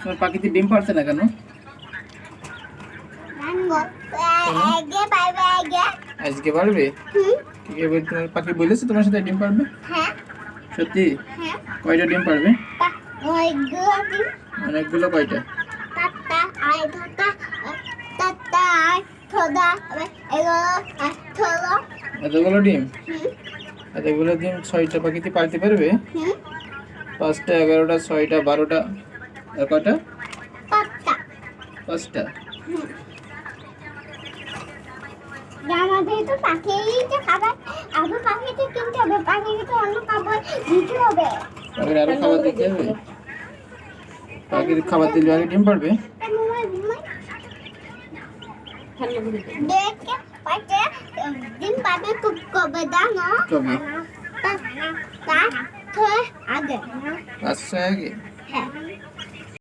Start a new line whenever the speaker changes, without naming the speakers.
তোমার পাখিতে ডিম পারছে না কেন? আজকে পারবে? তোমার পাখি বলেছে তোমার সাথে ডিম পারবে? সত্যি? কয়টা ডিম পারবে? অনেকগুলো। কয়টা? এতগুলো ডিম? এতগুলো ডিম 6টা পাখিতে পারতে পারবে? 5টা, 11টা, 6টা, 12টা, আর কয়টা? 5টা।
আমাদের তো পাখিতে খাবার, আরো পাখিতে কিনতে হবে, পাখিকে তো অন্য খাবার দিতে হবে।
পাখির আরো খাবার দিতে হবে? পাখির খাবার দিলে আগে ডিম পারবে?
দেখে পাইছে ডিম পাবে কবে জানো?
কবে?
তার আগে।
5 আগে?
হ্যাঁ।